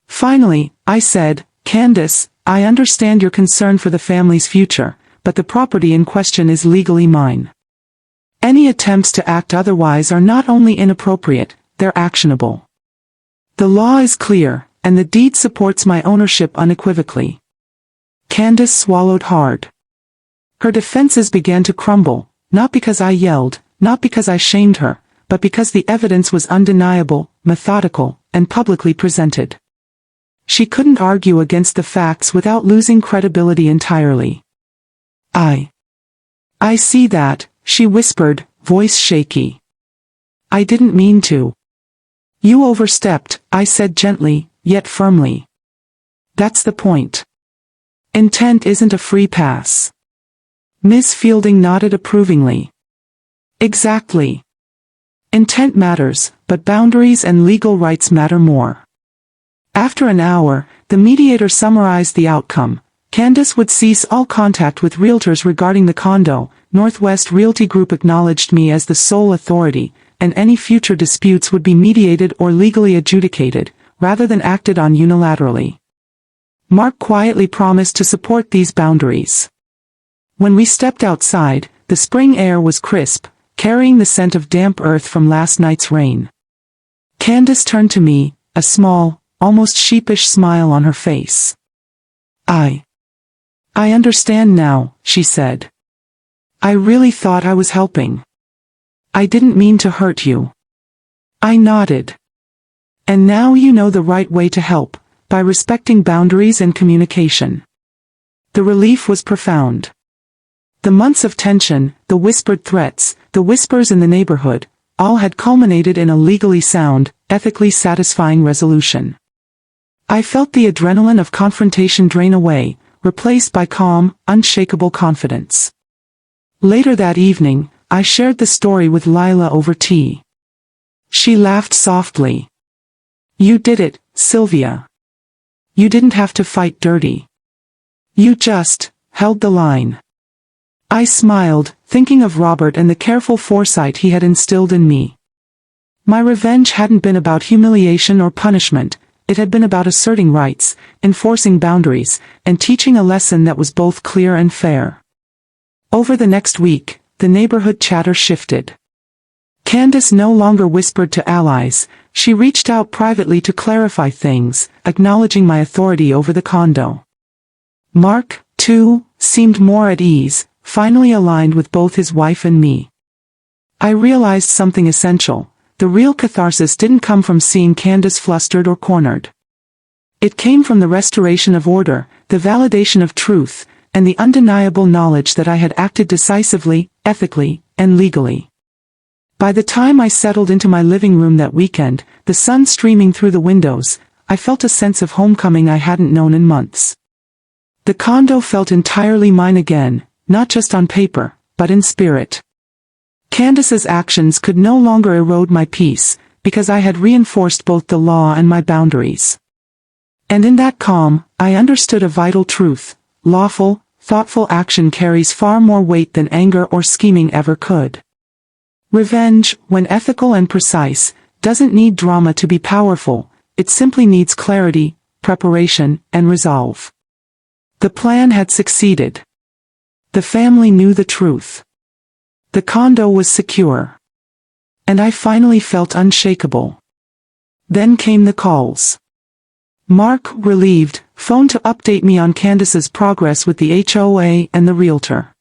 Finally, I said, "Candace, I understand your concern for the family's future, but the property in question is legally mine. Any attempts to act otherwise are not only inappropriate, they're actionable. The law is clear, and the deed supports my ownership unequivocally." Candace swallowed hard. Her defenses began to crumble. Not because I yelled, not because I shamed her, but because the evidence was undeniable, methodical, and publicly presented. She couldn't argue against the facts without losing credibility entirely. I see that," she whispered, voice shaky. "I didn't mean to." "You overstepped," I said gently, yet firmly. "That's the point. Intent isn't a free pass." Ms. Fielding nodded approvingly. "Exactly. Intent matters, but boundaries and legal rights matter more." After an hour, the mediator summarized the outcome. Candace would cease all contact with realtors regarding the condo, Northwest Realty Group acknowledged me as the sole authority, and any future disputes would be mediated or legally adjudicated, rather than acted on unilaterally. Mark quietly promised to support these boundaries. When we stepped outside, the spring air was crisp, carrying the scent of damp earth from last night's rain. Candace turned to me, a small, almost sheepish smile on her face. I understand now," she said. "I really thought I was helping. I didn't mean to hurt you." I nodded. "And now you know the right way to help, by respecting boundaries and communication." The relief was profound. The months of tension, the whispered threats, the whispers in the neighborhood, all had culminated in a legally sound, ethically satisfying resolution. I felt the adrenaline of confrontation drain away, replaced by calm, unshakable confidence. Later that evening, I shared the story with Lila over tea. She laughed softly. "You did it, Sylvia. You didn't have to fight dirty. You just held the line." I smiled, thinking of Robert and the careful foresight he had instilled in me. My revenge hadn't been about humiliation or punishment, it had been about asserting rights, enforcing boundaries, and teaching a lesson that was both clear and fair. Over the next week, the neighborhood chatter shifted. Candace no longer whispered to allies, she reached out privately to clarify things, acknowledging my authority over the condo. Mark, too, seemed more at ease, finally aligned with both his wife and me. I realized something essential. The real catharsis didn't come from seeing Candace flustered or cornered. It came from the restoration of order, the validation of truth, and the undeniable knowledge that I had acted decisively, ethically, and legally. By the time I settled into my living room that weekend, the sun streaming through the windows, I felt a sense of homecoming I hadn't known in months. The condo felt entirely mine again, not just on paper, but in spirit. Candace's actions could no longer erode my peace, because I had reinforced both the law and my boundaries. And in that calm, I understood a vital truth: lawful, thoughtful action carries far more weight than anger or scheming ever could. Revenge, when ethical and precise, doesn't need drama to be powerful, it simply needs clarity, preparation, and resolve. The plan had succeeded. The family knew the truth. The condo was secure. And I finally felt unshakable. Then came the calls. Mark, relieved, phoned to update me on Candace's progress with the HOA and the realtor.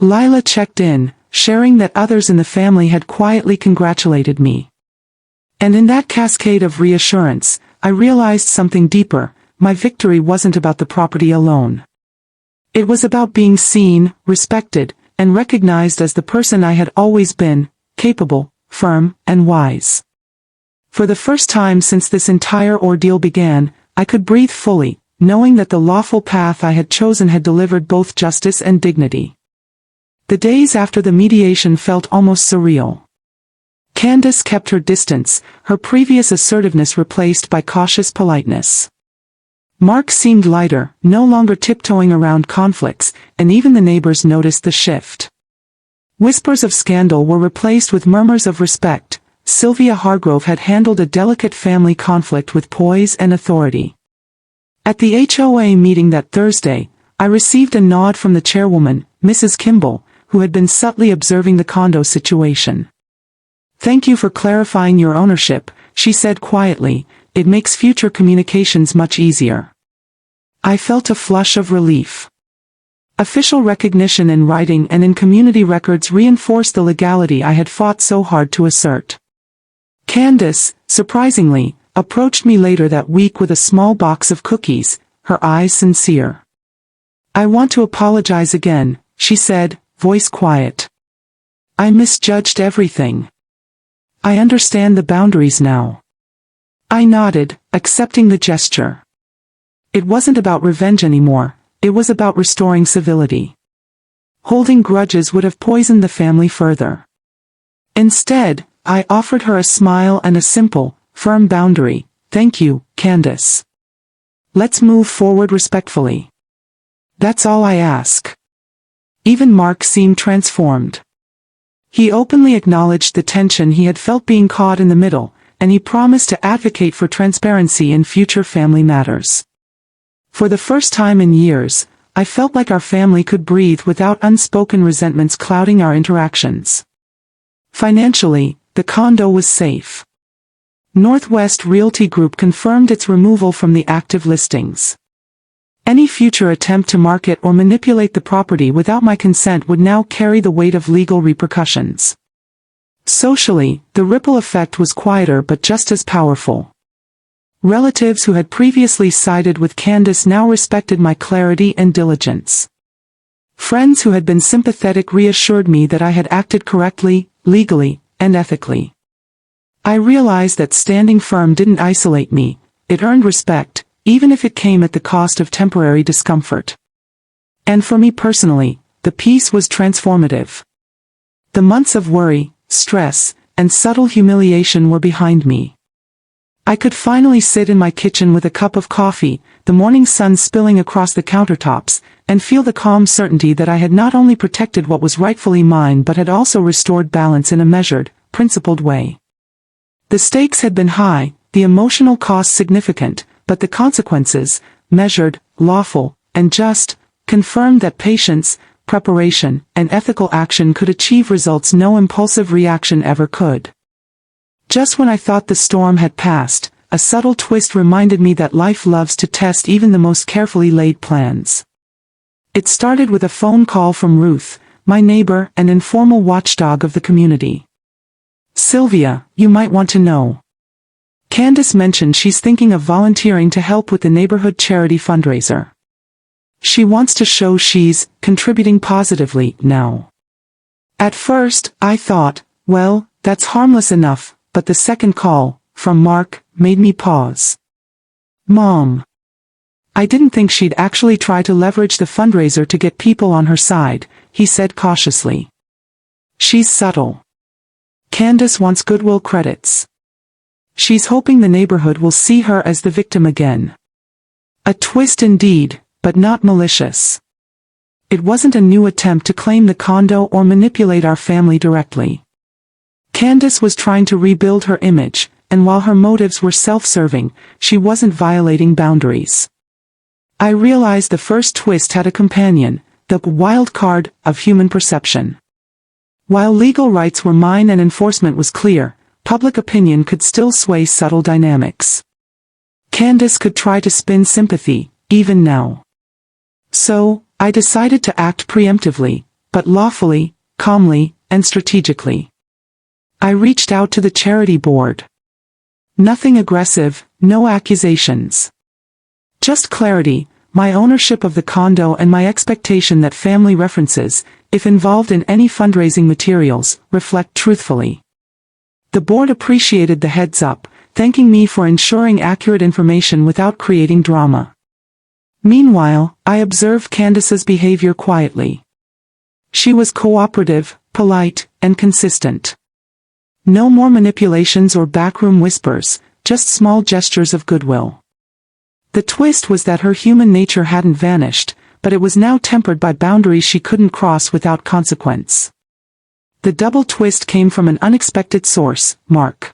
Lila checked in, sharing that others in the family had quietly congratulated me. And in that cascade of reassurance, I realized something deeper: my victory wasn't about the property alone. It was about being seen, respected, and recognized as the person I had always been: capable, firm, and wise. For the first time since this entire ordeal began, I could breathe fully, knowing that the lawful path I had chosen had delivered both justice and dignity. The days after the mediation felt almost surreal. Candace kept her distance, her previous assertiveness replaced by cautious politeness. Mark seemed lighter, no longer tiptoeing around conflicts, and even the neighbors noticed the shift. Whispers of scandal were replaced with murmurs of respect. Sylvia Hargrove had handled a delicate family conflict with poise and authority. At the HOA meeting that Thursday, I received a nod from the chairwoman, Mrs. Kimball, who had been subtly observing the condo situation. "Thank you for clarifying your ownership," she said quietly. "It makes future communications much easier." I felt a flush of relief. Official recognition in writing and in community records reinforced the legality I had fought so hard to assert. Candace, surprisingly, approached me later that week with a small box of cookies, her eyes sincere. "I want to apologize again," she said, voice quiet. "I misjudged everything. I understand the boundaries now." I nodded, accepting the gesture. It wasn't about revenge anymore, it was about restoring civility. Holding grudges would have poisoned the family further. Instead, I offered her a smile and a simple, firm boundary: "Thank you, Candace. Let's move forward respectfully. That's all I ask." Even Mark seemed transformed. He openly acknowledged the tension he had felt being caught in the middle, and he promised to advocate for transparency in future family matters. For the first time in years, I felt like our family could breathe without unspoken resentments clouding our interactions. Financially, the condo was safe. Northwest Realty Group confirmed its removal from the active listings. Any future attempt to market or manipulate the property without my consent would now carry the weight of legal repercussions. Socially, the ripple effect was quieter but just as powerful. Relatives who had previously sided with Candace now respected my clarity and diligence. Friends who had been sympathetic reassured me that I had acted correctly, legally, and ethically. I realized that standing firm didn't isolate me, it earned respect, even if it came at the cost of temporary discomfort. And for me personally, the peace was transformative. The months of worry, stress, and subtle humiliation were behind me. I could finally sit in my kitchen with a cup of coffee, the morning sun spilling across the countertops, and feel the calm certainty that I had not only protected what was rightfully mine but had also restored balance in a measured, principled way. The stakes had been high, the emotional cost significant, but the consequences, measured, lawful, and just, confirmed that patience, preparation, and ethical action could achieve results no impulsive reaction ever could. Just when I thought the storm had passed, a subtle twist reminded me that life loves to test even the most carefully laid plans. It started with a phone call from Ruth, my neighbor and informal watchdog of the community. "Sylvia, you might want to know. Candace mentioned she's thinking of volunteering to help with the neighborhood charity fundraiser. She wants to show she's contributing positively now." At first, I thought, well, that's harmless enough, but the second call, from Mark, made me pause. "Mom." I didn't think she'd actually try to leverage the fundraiser to get people on her side, he said cautiously. "She's subtle. Candace wants goodwill credits. She's hoping the neighborhood will see her as the victim again." A twist indeed, but not malicious. It wasn't a new attempt to claim the condo or manipulate our family directly. Candace was trying to rebuild her image, and while her motives were self-serving, she wasn't violating boundaries. I realized the first twist had a companion, the wild card of human perception. While legal rights were mine and enforcement was clear, public opinion could still sway subtle dynamics. Candace could try to spin sympathy, even now. So, I decided to act preemptively, but lawfully, calmly, and strategically. I reached out to the charity board. Nothing aggressive, no accusations. Just clarity, my ownership of the condo and my expectation that family references, if involved in any fundraising materials, reflect truthfully. The board appreciated the heads up, thanking me for ensuring accurate information without creating drama. Meanwhile, I observed Candace's behavior quietly. She was cooperative, polite, and consistent. No more manipulations or backroom whispers, just small gestures of goodwill. The twist was that her human nature hadn't vanished, but it was now tempered by boundaries she couldn't cross without consequence. The double twist came from an unexpected source, Mark.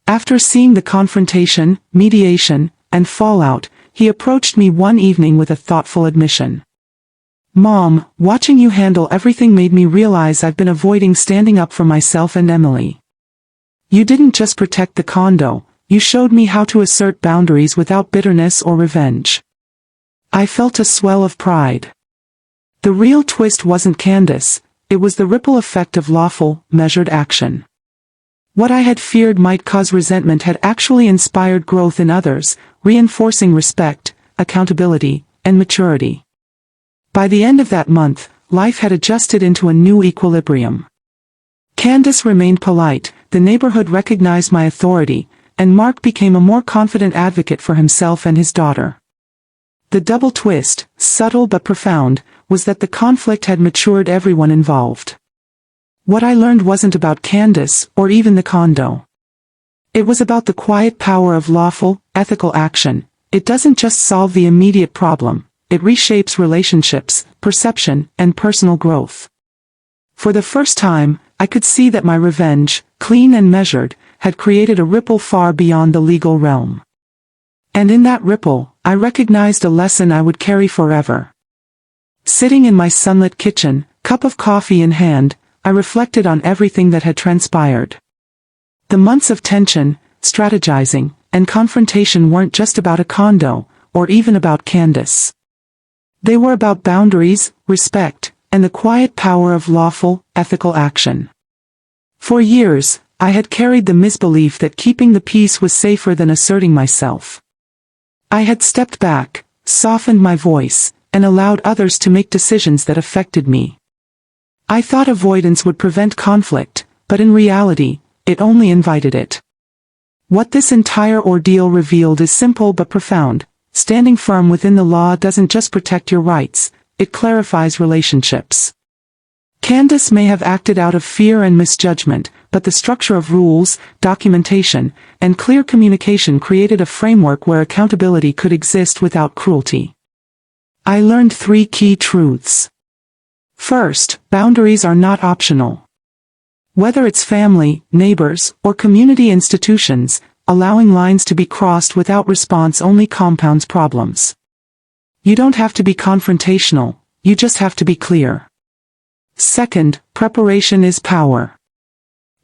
After seeing the confrontation, mediation, and fallout, he approached me one evening with a thoughtful admission. "Mom, watching you handle everything made me realize I've been avoiding standing up for myself and Emily. You didn't just protect the condo, you showed me how to assert boundaries without bitterness or revenge." I felt a swell of pride. The real twist wasn't Candace, it was the ripple effect of lawful, measured action. What I had feared might cause resentment had actually inspired growth in others, reinforcing respect, accountability, and maturity. By the end of that month, life had adjusted into a new equilibrium. Candace remained polite, the neighborhood recognized my authority, and Mark became a more confident advocate for himself and his daughter. The double twist, subtle but profound, was that the conflict had matured everyone involved. What I learned wasn't about Candace or even the condo. It was about the quiet power of lawful, ethical action. It doesn't just solve the immediate problem, it reshapes relationships, perception, and personal growth. For the first time, I could see that my revenge, clean and measured, had created a ripple far beyond the legal realm. And in that ripple, I recognized a lesson I would carry forever. Sitting in my sunlit kitchen, cup of coffee in hand, I reflected on everything that had transpired. The months of tension, strategizing, and confrontation weren't just about a condo, or even about Candace. They were about boundaries, respect, and the quiet power of lawful, ethical action. For years, I had carried the misbelief that keeping the peace was safer than asserting myself. I had stepped back, softened my voice, and allowed others to make decisions that affected me. I thought avoidance would prevent conflict, but in reality, it only invited it. What this entire ordeal revealed is simple but profound. Standing firm within the law doesn't just protect your rights, it clarifies relationships. Candace may have acted out of fear and misjudgment, but the structure of rules, documentation, and clear communication created a framework where accountability could exist without cruelty. I learned 3 key truths. First, boundaries are not optional. Whether it's family, neighbors, or community institutions, allowing lines to be crossed without response only compounds problems. You don't have to be confrontational, you just have to be clear. Second, preparation is power.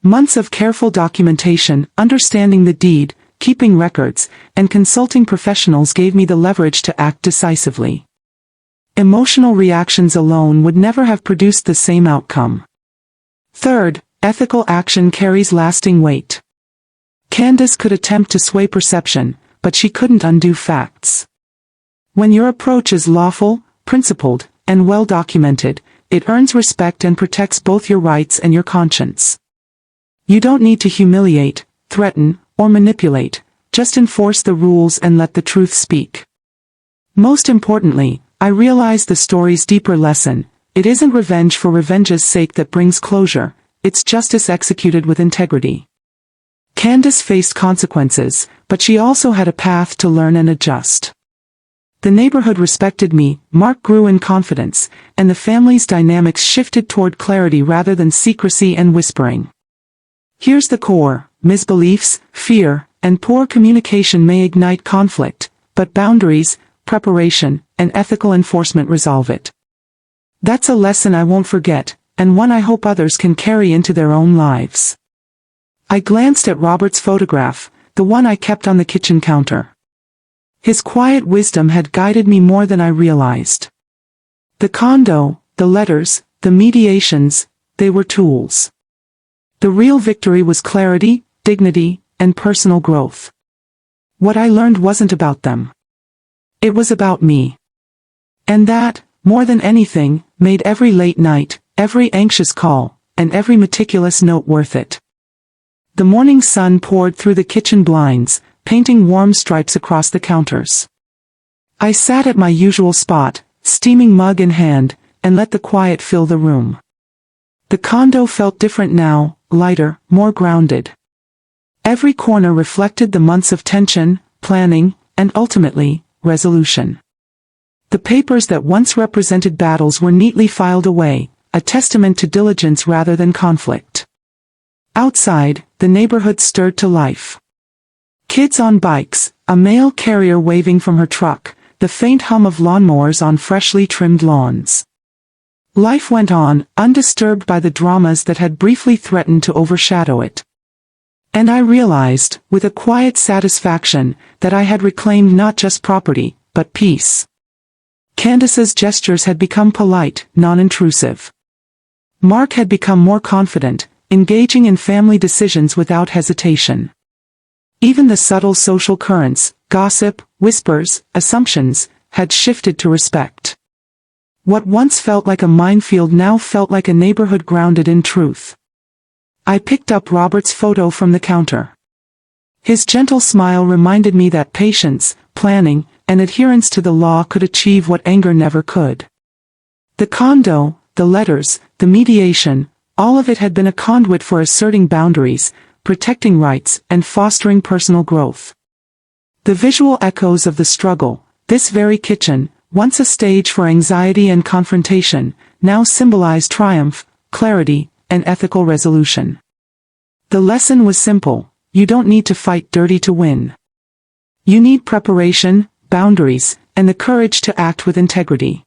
Months of careful documentation, understanding the deed, keeping records, and consulting professionals gave me the leverage to act decisively. Emotional reactions alone would never have produced the same outcome. Third, ethical action carries lasting weight. Candace could attempt to sway perception, but she couldn't undo facts. When your approach is lawful, principled, and well documented, it earns respect and protects both your rights and your conscience. You don't need to humiliate, threaten, or manipulate, just enforce the rules and let the truth speak. Most importantly, I realized the story's deeper lesson. It isn't revenge for revenge's sake that brings closure, it's justice executed with integrity. Candace faced consequences, but she also had a path to learn and adjust. The neighborhood respected me, Mark grew in confidence, and the family's dynamics shifted toward clarity rather than secrecy and whispering. Here's the core: misbeliefs, fear, and poor communication may ignite conflict, but boundaries, preparation, and ethical enforcement resolve it. That's a lesson I won't forget, and one I hope others can carry into their own lives. I glanced at Robert's photograph, the one I kept on the kitchen counter. His quiet wisdom had guided me more than I realized. The condo, the letters, the mediations, they were tools. The real victory was clarity, dignity, and personal growth. What I learned wasn't about them. It was about me. And that, more than anything, made every late night, every anxious call, and every meticulous note worth it. The morning sun poured through the kitchen blinds, painting warm stripes across the counters. I sat at my usual spot, steaming mug in hand, and let the quiet fill the room. The condo felt different now, lighter, more grounded. Every corner reflected the months of tension, planning, and ultimately, resolution. The papers that once represented battles were neatly filed away, a testament to diligence rather than conflict. Outside, the neighborhood stirred to life. Kids on bikes, a mail carrier waving from her truck, the faint hum of lawnmowers on freshly trimmed lawns. Life went on, undisturbed by the dramas that had briefly threatened to overshadow it. And I realized, with a quiet satisfaction, that I had reclaimed not just property, but peace. Candace's gestures had become polite, non-intrusive. Mark had become more confident, engaging in family decisions without hesitation. Even the subtle social currents, gossip, whispers, assumptions, had shifted to respect. What once felt like a minefield now felt like a neighborhood grounded in truth. I picked up Robert's photo from the counter. His gentle smile reminded me that patience, planning, and adherence to the law could achieve what anger never could. The condo, the letters, the mediation, all of it had been a conduit for asserting boundaries, protecting rights, and fostering personal growth. The visual echoes of the struggle, this very kitchen, once a stage for anxiety and confrontation, now symbolized triumph, clarity, and ethical resolution. The lesson was simple: you don't need to fight dirty to win. You need preparation, boundaries, and the courage to act with integrity.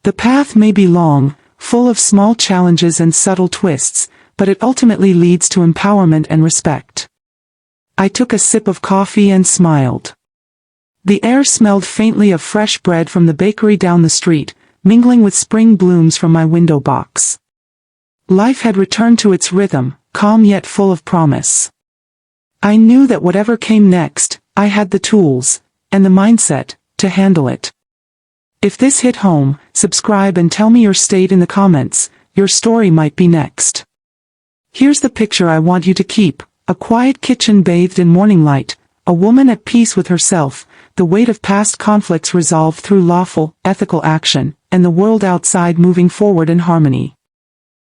The path may be long, full of small challenges and subtle twists, but it ultimately leads to empowerment and respect. I took a sip of coffee and smiled. The air smelled faintly of fresh bread from the bakery down the street, mingling with spring blooms from my window box. Life had returned to its rhythm, calm yet full of promise. I knew that whatever came next, I had the tools, and the mindset, to handle it. If this hit home, subscribe and tell me your state in the comments. Your story might be next. Here's the picture I want you to keep. A quiet kitchen bathed in morning light, a woman at peace with herself, the weight of past conflicts resolved through lawful, ethical action, and the world outside moving forward in harmony.